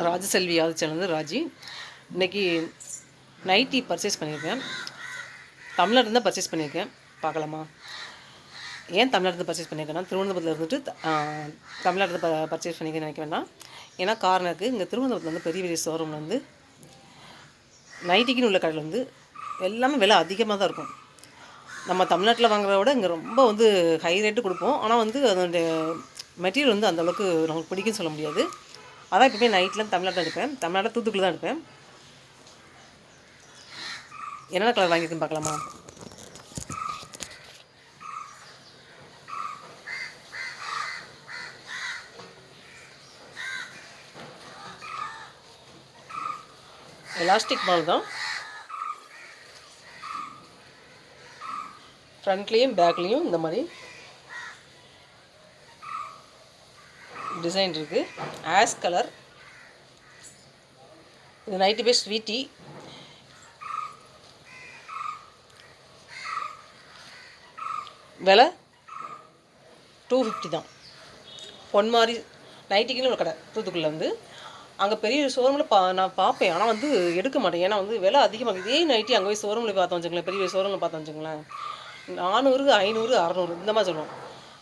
Rajaselvi channel Raji. இன்றைக்கி nighty purchase பண்ணியிருக்கேன். தமிழ்நாட்டில் பர்ச்சேஸ் பண்ணியிருக்கேன். பார்க்கலாமா? ஏன் தமிழ்நாட்டில் பர்ச்சேஸ் பண்ணியிருக்கேன்னா, திருவனந்தபுரத்தில் இருந்துட்டு தமிழ்நாட்டில் பர்ச்சேஸ் பண்ணிக்க நினைக்க வேண்டாம். ஏன்னா காரணம் இருக்குது. இங்கே திருவனந்தபுரத்தில் வந்து பெரிய பெரிய ஷோரூமில் வந்து நைட்டிக்குன்னு உள்ள கடையில் வந்து எல்லாமே விலை அதிகமாக தான் இருக்கும். நம்ம தமிழ்நாட்டில் வாங்குறத விட இங்கே ரொம்ப வந்து ஹை ரேட்டு கொடுப்போம். ஆனால் வந்து அதனுடைய மெட்டீரியல் வந்து அந்தளவுக்கு நமக்கு பிடிக்குன்னு சொல்ல முடியாது. அதான் எப்பவுமே நைட்டில் தமிழ்நாட்டில் எடுப்பேன். தமிழ்நாட்டில் தூத்துக்குள்ள தான் எடுப்பேன். என்னென்ன கலர் வாங்கியிருக்குன்னு பார்க்கலாமா? எலாஸ்டிக் மால் தான். ஃப்ரண்ட்லேயும் பேக்லேயும் இந்த மாதிரி டிசைன் இருக்குது. Ash colour. இது நைட்டி பேஸ் ஸ்வீட்டி. விலை 250 தான். பொன்மாரி நைட்டிக்குன்னு ஒரு கடை தூத்துக்குள்ள வந்து அங்கே பெரிய ஷோரூமில் நான் பார்ப்பேன். ஆனால் வந்து எடுக்க மாட்டேன். ஏன்னா வந்து விலை அதிகமாக. இதே நைட்டி அங்கே போய் ஷோரூமில் பார்த்தோம் வச்சுங்களேன், பெரிய ஷோரூமில் பார்த்தோம் வச்சுங்களேன், 400, 500, 600 இந்த மாதிரி சொல்லுவோம்.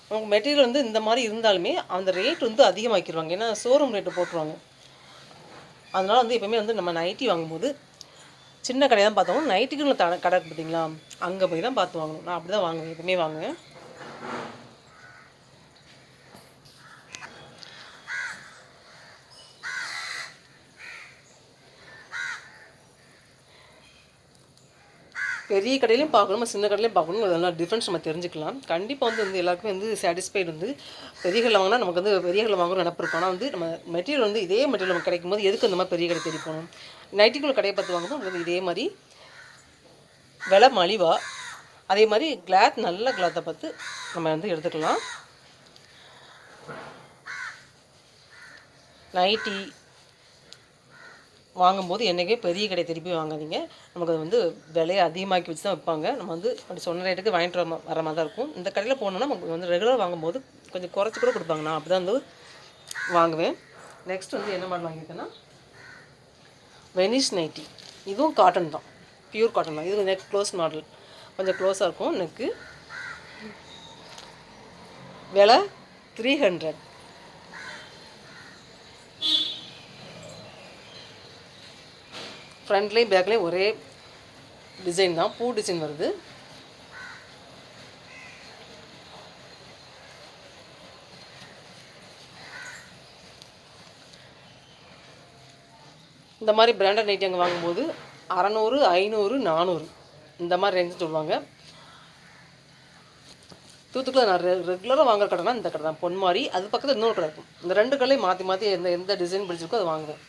அவங்க மெட்டீரியல் வந்து இந்த மாதிரி இருந்தாலுமே அந்த ரேட் வந்து அதிகமாக்கிடுவாங்க. ஏன்னா ஷோரூம் ரேட்டு போட்டுருவாங்க. அதனால் வந்து எப்போயுமே வந்து நம்ம நைட்டி வாங்கும்போது சின்ன கடையாக தான் பார்த்தோம். நைட்டிக்குள்ள கடை பார்த்தீங்களா, அங்கே போய் தான் பார்த்து வாங்கணும். நான் அப்படி தான் வாங்குவேன், எப்பவுமே வாங்குவேன். பெரிய கடையிலையும் பார்க்கணும், சின்ன கடையிலையும் பார்க்கணும். அதெல்லாம் டிஃப்ரென்ஸ் நம்ம தெரிஞ்சுக்கலாம். கண்டிப்பாக வந்து எல்லாருக்குமே வந்து சாட்டிஸ்ஃபைடு வந்து பெரிய கடையில் வாங்கினா நமக்கு வந்து பெரிய கடையில் வாங்கணும் நினப்பு இருக்கும். ஆனால் வந்து நம்ம மெட்டீரியல் வந்து இதே மெட்டீரியல் நமக்கு கிடைக்கும் போது எதுக்கு அந்த மாதிரி பெரிய கடை தேடி போகணும்? நைட்டிக்குள்ள கடையை பார்த்து வாங்கும்போது நமக்கு இதே மாதிரி விலை மலிவா, அதே மாதிரி கிளாத் நல்ல கிளாத்தை பார்த்து நம்ம வந்து எடுத்துக்கலாம். நைட்டி வாங்கும்போது என்றைக்கே பெரிய கடை திருப்பி வாங்காதீங்க. நமக்கு அது வந்து விலையை அதிகமாக்கி வச்சு தான் வைப்பாங்க. நம்ம வந்து அப்படி சொன்ன ரேட்டுக்கு வாங்கிட்டு வர மாதிரி தான் இருக்கும். இந்த கடையில் போனோன்னா நமக்கு வந்து ரெகுலர் வாங்கும்போது கொஞ்சம் குறைச்சி கூட கொடுப்பாங்க. நான் அப்படி தான் வந்து வாங்குவேன். நெக்ஸ்ட் வந்து என்ன மாடல் வாங்கியிருக்கேன்னா, வெனிஸ் நைட்டி. இதுவும் காட்டன் தான், பியூர் காட்டன் தான். இது நெக் க்ளோஸ் மாடல், கொஞ்சம் க்ளோஸாக இருக்கும் நெக்கு. விலை 300. ஃப்ரண்ட்லேயும் பேக்லேயும் ஒரே டிசைன் தான், பூ டிசைன் வருது. இந்த மாதிரி பிராண்டட் நைட்டி அங்கே வாங்கும்போது 600, 500, 400 இந்த மாதிரி ரேஞ்சு சொல்லுவாங்க. தூத்துக்குள்ள நான் ரெகுலராக வாங்குற கடைனா இந்த கடை தான், பொன்மாரி. அது பக்கத்தில் இன்னொரு கடை இருக்கும். இந்த ரெண்டு கடையும் மாற்றி மாற்றி எந்த டிசைன் பிடிச்சிருக்கோ அதை வாங்குவேன்.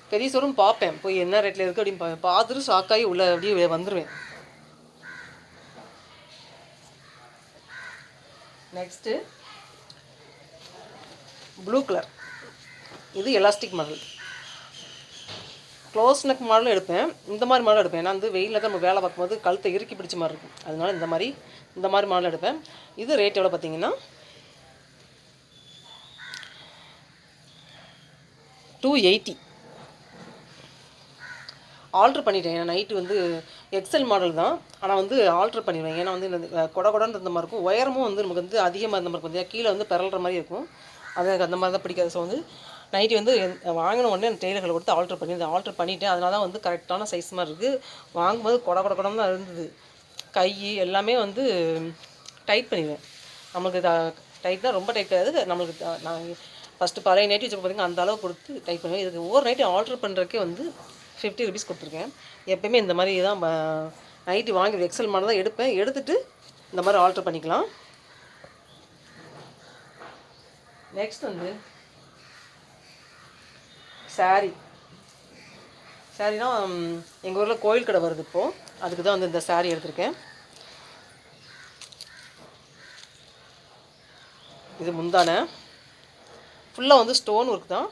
பெரிய ஷோரூம் பார்ப்பேன், போய் என்ன ரேட்டில் இருக்குது அப்படின்னு பார்த்துட்டு ஷாக்காகி உள்ளே அப்படியே வந்துடுவேன். Next blue colour. இது எலாஸ்டிக் மாடல். க்ளோஸ் நெக் மாடலும் எடுப்பேன், இந்த மாதிரி மாடல் எடுப்பேன். ஏன்னா வந்து வெயிலில் தான் நம்ம வேலை பார்க்கும்போது கழுத்தை இறுக்கி பிடிச்ச மாதிரி இருக்கும். அதனால இந்த மாதிரி மாடல் எடுப்பேன். இது ரேட் எவ்வளோ பார்த்தீங்கன்னா 280. ஆல்ட்ரு பண்ணிட்டேன். ஏன்னா நைட்டு வந்து எக்ஸல் மாடல் தான், ஆனால் வந்து ஆல்ட்ரு பண்ணிடுவேன். ஏன்னா வந்து இந்த கொடன்னு இருந்த மாதிரி இருக்கும். உயரமும் வந்து நமக்கு வந்து அதிகமாக இருந்த மாதிரி இருக்கும். கீழே வந்து பிறல்ற மாதிரி இருக்கும். அது எனக்கு அந்த மாதிரி தான் பிடிக்காது. ஸோ வந்து நைட்டி வந்து வாங்கின உடனே அந்த டெய்லர்களை கொடுத்து ஆல்ட்ரு பண்ணிட்டேன். அதனால தான் வந்து கரெக்டான சைஸ் மாதிரி இருக்குது. வாங்கும்போது கொடன்னு தான் இருந்தது. கை எல்லாமே வந்து டைட் பண்ணிடுவேன். நம்மளுக்கு டைட்னா ரொம்ப டைட் கிடையாது. நம்மளுக்கு நான் ஃபஸ்ட்டு பழைய நைட்டி வச்சு பார்த்திங்கன்னா அந்த அளவு கொடுத்து டைட் பண்ணுவேன். இதுக்கு ஒவ்வொரு நைட்டி ஆல்ட்ரு பண்ணுறதுக்கே வந்து 50 rupees கொடுத்துருக்கேன். எப்போயுமே இந்த மாதிரி தான் நைட்டி வாங்கி எக்ஸல் மாடல் தான் எடுப்பேன். எடுத்துகிட்டு இந்த மாதிரி ஆல்ட்ரு பண்ணிக்கலாம். நெக்ஸ்ட் வந்து சாரீனா எங்கள் ஊரில் கோயில் கடை வருது இப்போது, அதுக்கு தான் வந்து இந்த சாரீ எடுத்திருக்கேன். இது முந்தானை ஃபுல்லாக வந்து ஸ்டோன் ஒர்க் தான்.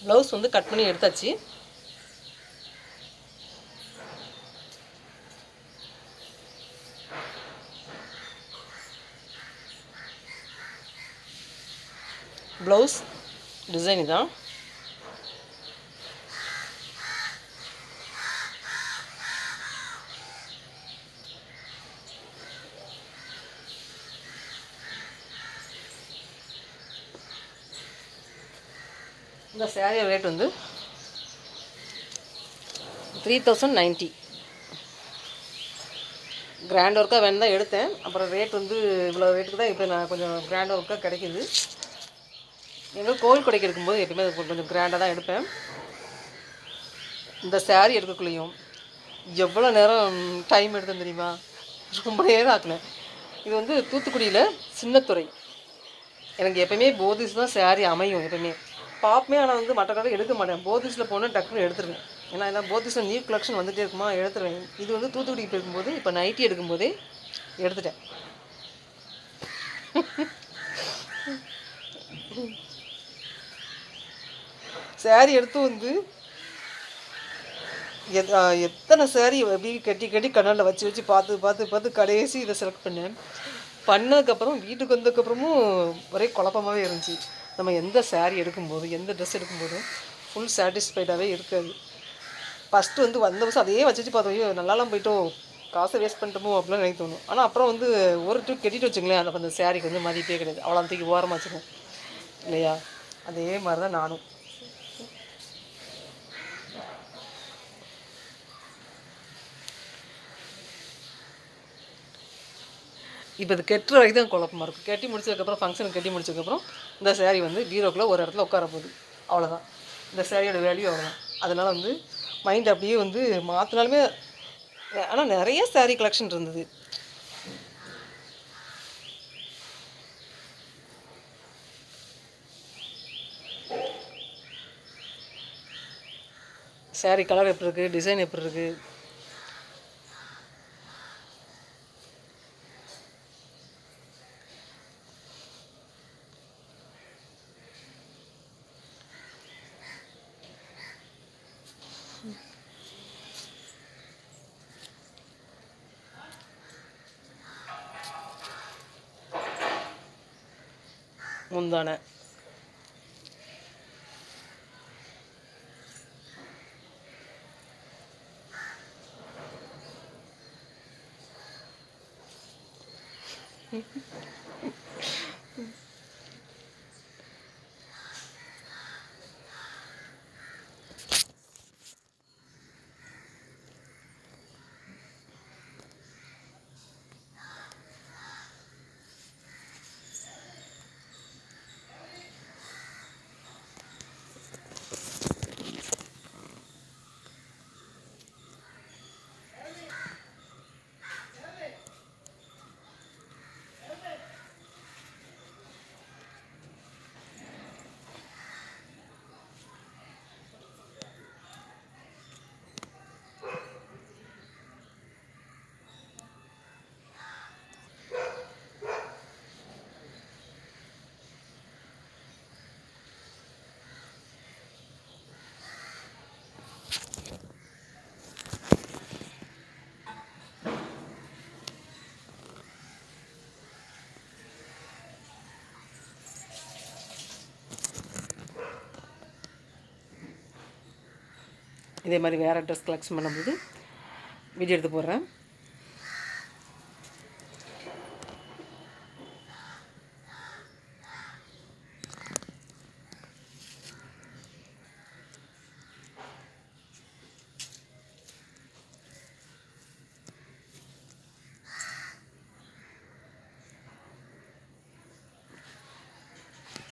ப்ளவுஸ் வந்து கட் பண்ணி எடுத்தாச்சு. ப்ளவுஸ் டிசைன் தான். இந்த சேரீ ரேட் வந்து 3090. கிராண்ட் ஒர்க்காக வேணும் தான் எடுத்தேன். அப்புறம் ரேட் வந்து இவ்வளோ ரேட்டுக்கு தான் இப்போ நான் கொஞ்சம் கிராண்ட் ஒர்க்காக கிடைக்கிது. எங்களுக்கு கோவில் கொடைக்கு எடுக்கும்போது எப்பவுமே கொஞ்சம் கிராண்டாக தான் எடுப்பேன். இந்த சேரீ எடுக்கக்குள்ளேயும் எவ்வளோ நேரம் டைம் எடுத்தேன் தெரியுமா? ரொம்ப நேரம் ஆக்கினேன். இது வந்து தூத்துக்குடியில் சின்னத்துறை. எனக்கு எப்போயுமே போதிஸ் தான் சேரீ அமையும் எப்போயுமே பார்ப்பமே. ஆனால் வந்து மற்ற கடை எடுக்க மாட்டேன். போதிஸில் போனால் டக்குன்னு எடுத்துருவேன். ஏன்னா போதிஸில் நியூ கலெக்ஷன் வந்துகிட்டே இருக்குமா, எடுத்துருவேன். இது வந்து தூத்துக்குடிக்கு போயிருக்கும்போது இப்போ நைட்டி எடுக்கும்போதே எடுத்துட்டேன். சேரீ எடுத்து வந்து எத்தனை சேரீ எப்படி கட்டி கட்டி கண்ணால் வச்சு வச்சு பார்த்து கடைசி இதை செலக்ட் பண்ணதுக்கப்புறம் வீட்டுக்கு வந்ததுக்கப்புறமும் ஒரே குழப்பமாகவே இருந்துச்சு. நம்ம எந்த சேரீ எடுக்கும்போது எந்த ட்ரெஸ் எடுக்கும்போதும் ஃபுல் சாட்டிஸ்ஃபைடாகவே இருக்காது. ஃபஸ்ட்டு வந்து வந்த வருஷம் அதையே வச்சு பார்த்தோம், ஐயோ நல்லாலாம் போயிட்டோம், காசை வேஸ்ட் பண்ணிட்டோமோ அப்படிலாம் நினைக்க தோணும். ஆனால் அப்புறம் வந்து ஒரு ட்ரிப் கட்டிட்டு வச்சுங்களேன், அந்த சேரீக்கு வந்து மதிப்பே கிடையாது. அவ்வளோ தூக்கி ஓரமாக வச்சுருவோம் இல்லையா? அதே மாதிரி தான் நானும். இப்போ இது கெட்டுற வரைக்கும் தான் குழப்பமாக இருக்கும். கட்டி முடிச்சதுக்கப்புறம் ஃபங்க்ஷனுக்கு கட்டி முடிச்சதுக்கப்புறம் இந்த சேரீ வந்து பீரோக்குள்ளே ஒரு இடத்துல உட்கார போகுது, அவ்வளோதான். இந்த சேரீயோட வேல்யூ அவ்வளோதான். அதனால் வந்து மைண்ட் அப்படியே வந்து மாற்றினாலுமே. ஆனால் நிறைய சேரீ கலெக்ஷன் இருந்தது. சேரீ கலர் எப்படி இருக்குது, டிசைன் எப்படி இருக்குது. முந்தான இதே மாதிரி வேறு ட்ரெஸ் கலெக்ஷன் பண்ணும்போது வீடியோ எடுத்து போடுறேன்.